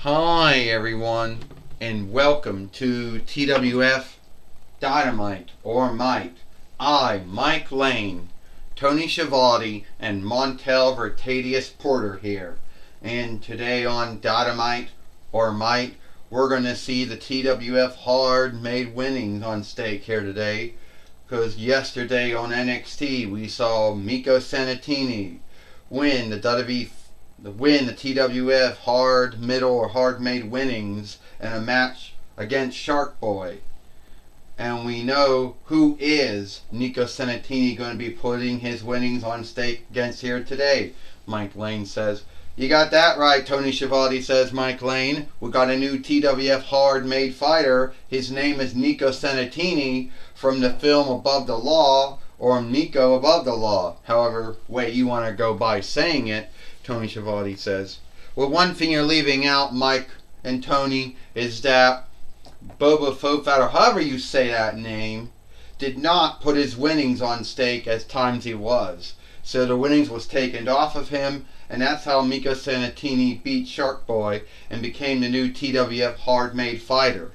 Hi everyone, and welcome to TWF Dynamite or Might. Mike Lane, Tony Schiavone, and Montel Vertadius Porter here. And today on Dynamite or Might, we're going to see the TWF hard made winnings on stake here today. Because yesterday on NXT we saw Miko Sanatini win the TWF hard middle or hard made winnings in a match against Shark Boy. And we know who is Nico Sanatini going to be putting his winnings on stake against here today. Mike Lane says, "You got that right," Tony Schiavone says. Mike Lane, "We got a new TWF hard made fighter. His name is Nico Sanatini from the film Above the Law, or Nico Above the Law. However way you want to go by saying it," Tony Schiavone says. "Well, one thing you're leaving out, Mike and Tony, is that Boba Fett, or however you say that name, did not put his winnings on stake as times he was. So the winnings was taken off of him, and that's how Miko Sanatini beat Shark Boy and became the new TWF hard-made fighter.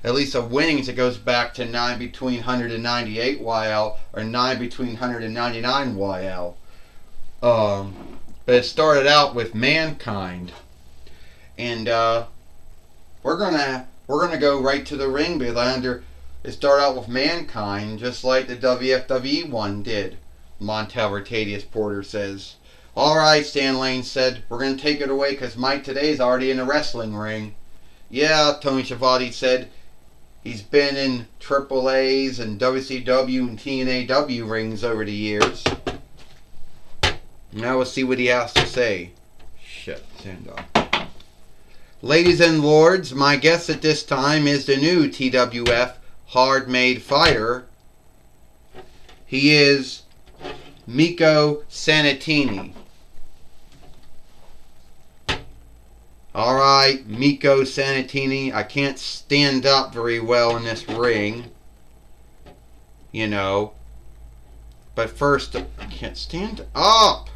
At least the winnings, it goes back to 9 between 198 YL or 9 between 199 YL. But it started out with Mankind, and we're gonna go right to the ring because it started out with Mankind just like the WFWE one did. Montel Vertadius Porter says. "All right," Stan Lane said, "we're gonna take it away because Mike today's already in the wrestling ring." "Yeah," Tony Schiavone said. "He's been in AAA's and WCW and TNAW rings over the years." Now we'll see what he has to say. Shit, stand up. "Ladies and lords, my guest at this time is the new TWF hard-made fighter. He is Miko Sanatini." "Alright, Miko Sanatini, I can't stand up very well in this ring. You know. But first, I can't stand up.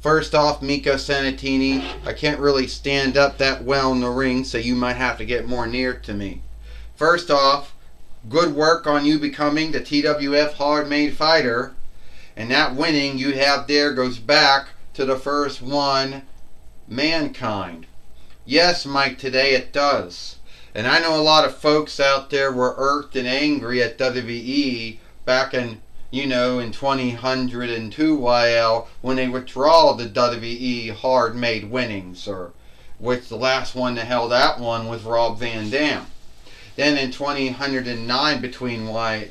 First off, Miko Sanatini, I can't really stand up that well in the ring, so you might have to get more near to me. First off, good work on you becoming the TWF hard-made fighter. And that winning you have there goes back to the first one, Mankind." "Yes, Mike, today it does. And I know a lot of folks out there were irked and angry at WWE back in 2002 YL when they withdraw the WWE hard-made winnings, or which the last one that held that one was Rob Van Dam. Then in 2009 between YL,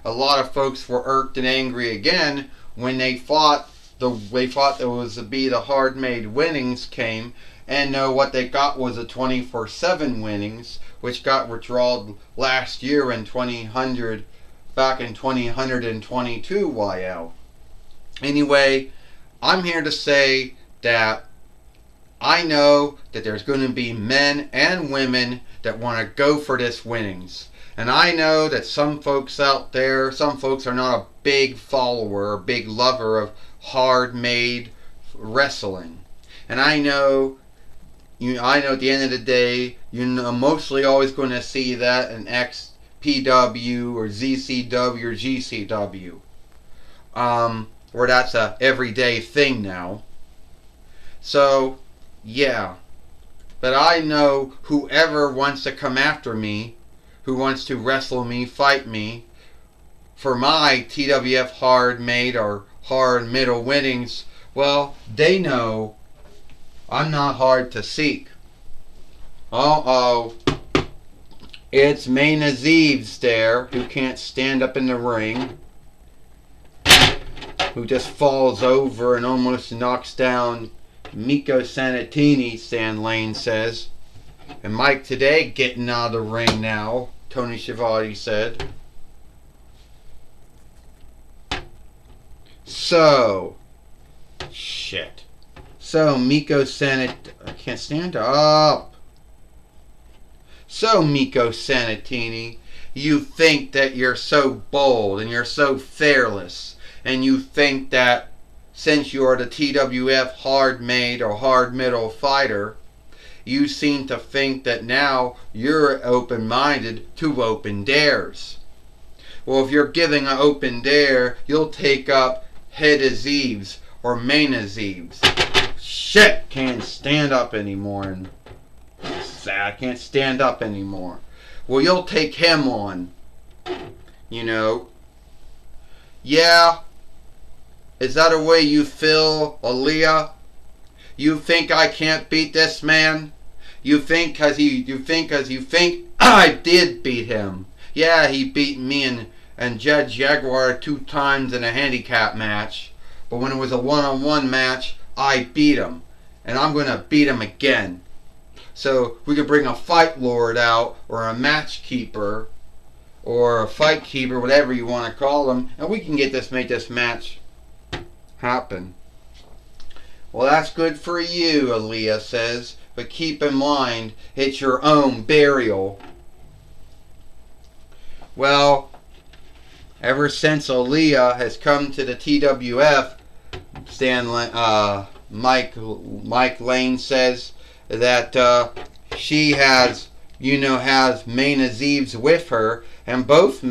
a lot of folks were irked and angry again when they thought there was to be the hard-made winnings came, and what they got was a 24/7 winnings, which got withdrawn last year in back in 2022 YL. Anyway, I'm here to say that I know that there's going to be men and women that want to go for this winnings. And I know that some folks out there, some folks are not a big follower or big lover of hard-made wrestling. And I know at the end of the day, you're mostly always going to see that in XPW or ZCW or GCW. Where that's a everyday thing now. So, yeah. But I know whoever wants to come after me, who wants to wrestle me, fight me, for my TWF hard made or hard middle winnings, well, they know I'm not hard to seek. It's Mayna Zeeves there, who can't stand up in the ring, who just falls over and almost knocks down Miko Sanatini, Stan Lane says. "And Mike today getting out of the ring now," Tony Schiavone said. So, Miko Sanatini, I can't stand up. So, Miko Sanatini, you think that you're so bold and you're so fearless, and you think that since you are the TWF hard-made or hard-middle fighter, you seem to think that now you're open-minded to open dares. Well, if you're giving an open dare, you'll take up head Aziz or main Aziz. Shit, can't stand up anymore. And sad, can't stand up anymore. Well, you'll take him on. You know. Yeah. Is that a way you feel, Aaliyah? You think I can't beat this man? You think cause you think I did beat him. Yeah, he beat me and Jed Jaguar 2 times in a handicap match. But when it was a one-on-one match, I beat him. And I'm gonna beat him again. So we could bring a fight lord out, or a match keeper, or a fight keeper, whatever you want to call them, and we can make this match happen. Well, that's good for you, Aaliyah says, but keep in mind, it's your own burial. Well, ever since Aaliyah has come to the TWF, Mike Lane says that she has main Aziz with her, and both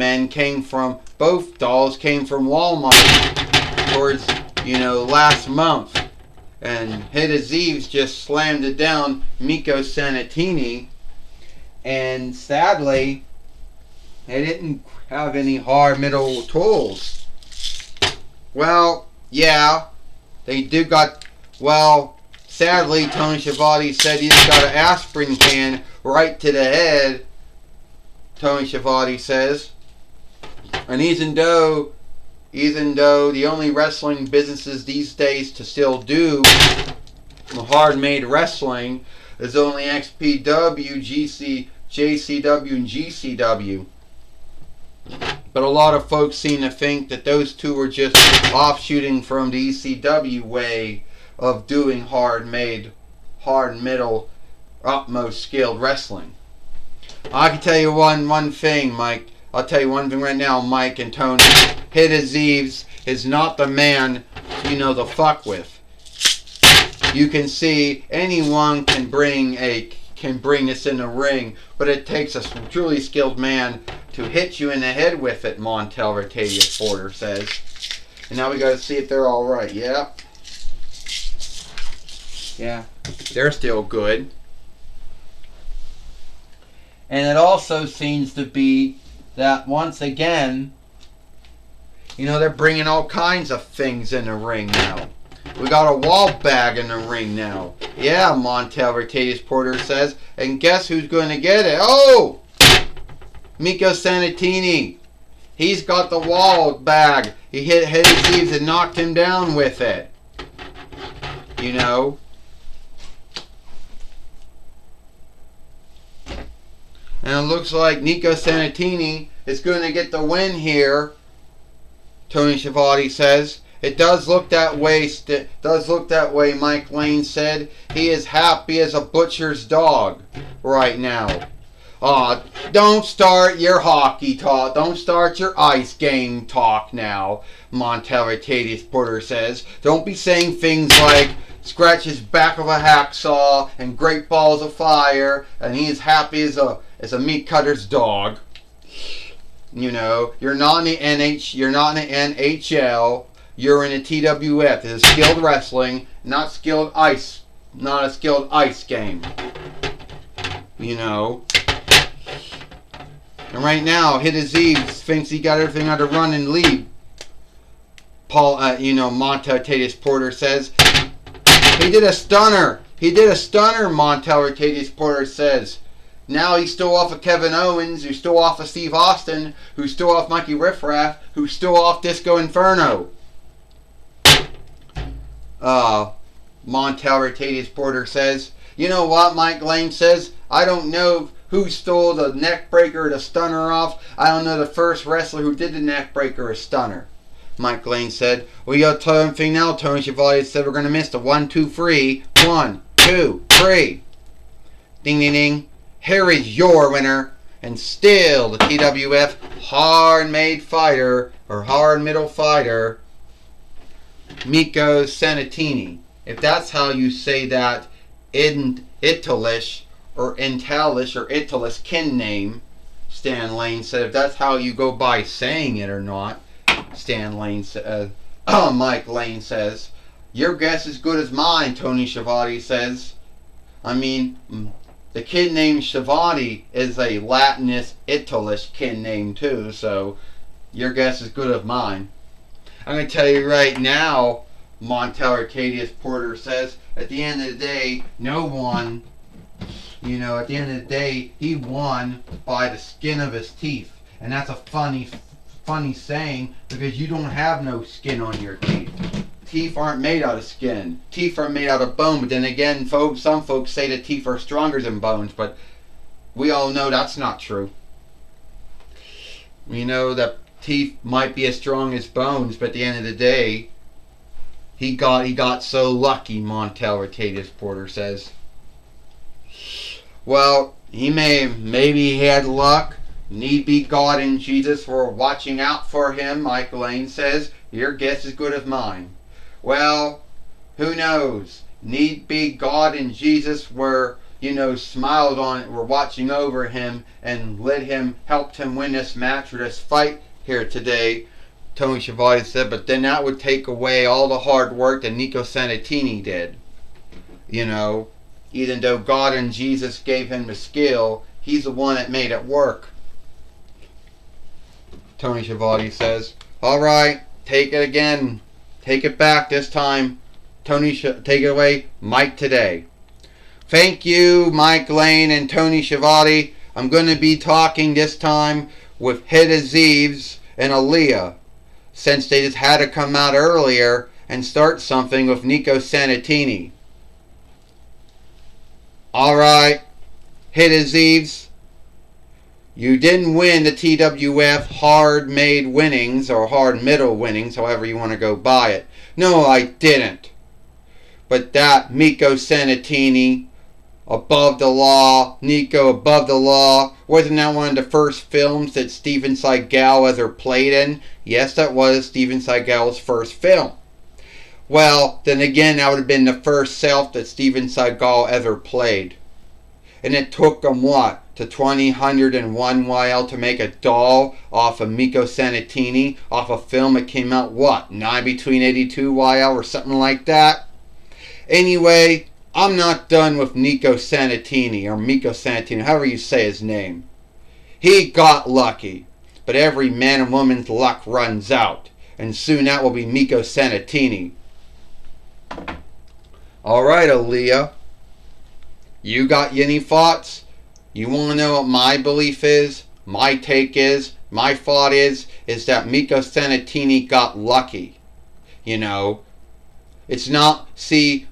dolls came from Walmart towards, last month. And Hit Aziz just slammed it down Miko Sanatini, and sadly, they didn't have any hard middle tools. Well, yeah, they sadly, Tony Schiavone said he just got an aspirin can right to the head, Tony Schiavone says. And even though the only wrestling businesses these days to still do hard-made wrestling is only XPW, JCW, and GCW. But a lot of folks seem to think that those two are just offshooting from the ECW way of doing hard middle, utmost skilled wrestling. I can tell you one thing, Mike. I'll tell you one thing right now, Mike and Tony. Hit Aziz is not the man to fuck with. You can see anyone can bring this in the ring, but it takes a truly skilled man to hit you in the head with it, Montel Ratavius Porter says. And now we gotta see if they're alright. Yeah. Yeah. They're still good. And it also seems to be that once again, they're bringing all kinds of things in the ring now. We got a wall bag in the ring now. Yeah, Montel Ratavius Porter says. And guess who's going to get it? Oh! Miko Sanatini. He's got the wall bag. He hit Aziz and knocked him down with it. And it looks like Nico Sanatini is going to get the win here, Tony Schiavone says. It does look that way, Mike Lane said. He is happy as a butcher's dog right now. Don't start your hockey talk. Don't start your ice game talk now, Montel Ratavius Porter says. Don't be saying things like scratch his back of a hacksaw and great balls of fire, and he is happy as a meat cutter's dog. You're not in the NHL. You're in a TWF. This is skilled wrestling, not a skilled ice game. And right now, Hit Aziz thinks he got everything under run and lead. Montel Ratavius Porter says. He did a stunner, Montel Ratavius Porter says. Now he's still off of Kevin Owens, who's still off of Steve Austin, who's still off Mikey Riffraff, who's still off Disco Inferno. Montel Ratavius Porter says. You know what, Mike Lane says? I don't know who stole the neck breaker or the stunner off. I don't know the first wrestler who did the neck breaker or stunner. Mike Lane said. We got something now, Tony Schiavone said we're going to miss the 1, 2, 3. 1, 2, 3. Ding, ding, ding. Here is your winner, and still the TWF hard-made fighter, or hard middle fighter, Miko Sanatini. If that's how you say that in Italish or Italish kin name, Stan Lane said, if that's how you go by saying it or not, Stan Lane says, Mike Lane says, your guess is good as mine, Tony Schiavone says. I mean, the kid named Schiavone is a Latinist Italish kin name too, so your guess is good as mine. I'm going to tell you right now, Montel Arcadius Porter says, at the end of the day, no one, at the end of the day, he won by the skin of his teeth. And that's a funny saying, because you don't have no skin on your teeth. Teeth aren't made out of skin. Teeth are made out of bone. But then again, some folks say that teeth are stronger than bones, but we all know that's not true. We know that teeth might be as strong as bones, but at the end of the day, he got so lucky, Montel Arcadius Porter says. Well, maybe he had luck. Need be God and Jesus were watching out for him, Mike Lane says. Your guess is good as mine. Well, who knows? Need be God and Jesus were, smiled on it, were watching over him and helped him win this match or this fight here today, Tony Schiavone said, but then that would take away all the hard work that Nico Sanatini did. Even though God and Jesus gave him the skill, he's the one that made it work. Tony Schiavone says, all right, take it again. Take it back this time. Tony, take it away. Mike today. Thank you, Mike Lane and Tony Schiavone. I'm going to be talking this time with Hida Zeeves and Aaliyah, since they just had to come out earlier and start something with Nico Sanatini. Alright, Hida Zeeves, you didn't win the TWF hard-made winnings, or hard-middle winnings, however you want to go by it. No, I didn't. But that Nico Sanatini, Above the Law, Nico Above the Law, wasn't that one of the first films that Steven Seagal ever played in? Yes, that was Steven Seagal's first film. Well, then again, that would have been the first self that Steven Seagal ever played. And it took him, to 101 while to make a doll off of Nico Sanatini, off a film that came out, between 82 while or something like that? Anyway, I'm not done with Nico Sanatini, or Miko Sanatini, however you say his name. He got lucky, but every man and woman's luck runs out, and soon that will be Miko Sanatini. Alright, Aaliyah, you got any thoughts? You want to know what my belief is? My take is, my thought is that Miko Sanatini got lucky. It's not,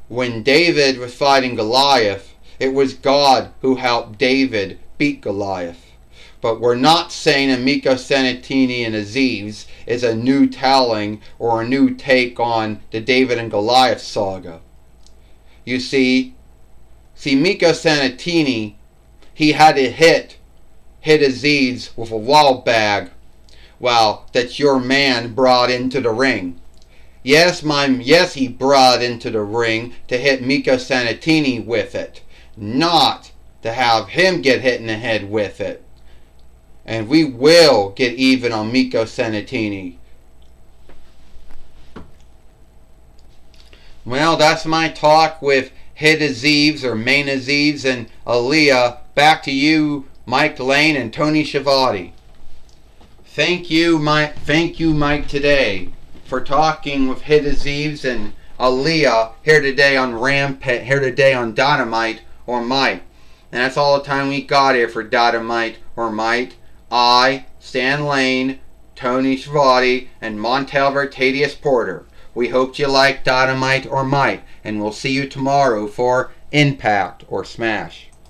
when David was fighting Goliath, it was God who helped David beat Goliath. But we're not saying that Miko Sanatini and Aziz is a new telling or a new take on the David and Goliath saga. You see Miko Sanatini, he had to hit Aziz with a wall bag, that your man brought into the ring. Yes, he brought into the ring to hit Miko Sanatini with it, not to have him get hit in the head with it. And we will get even on Miko Sanatini. Well, that's my talk with Hida Zeeves, or Maina Zeeves, and Aaliyah. Back to you, Mike Lane and Tony Schiavone. Thank you, Mike, today for talking with Hida Zeeves and Aaliyah here today on Dynamite or Mike. And that's all the time we got here for Dynamite or Mike. I, Stan Lane, Tony Schiavone, and Montel Arcadius Porter. We hope you like Dynamite or Mike, and we'll see you tomorrow for Impact or Smash.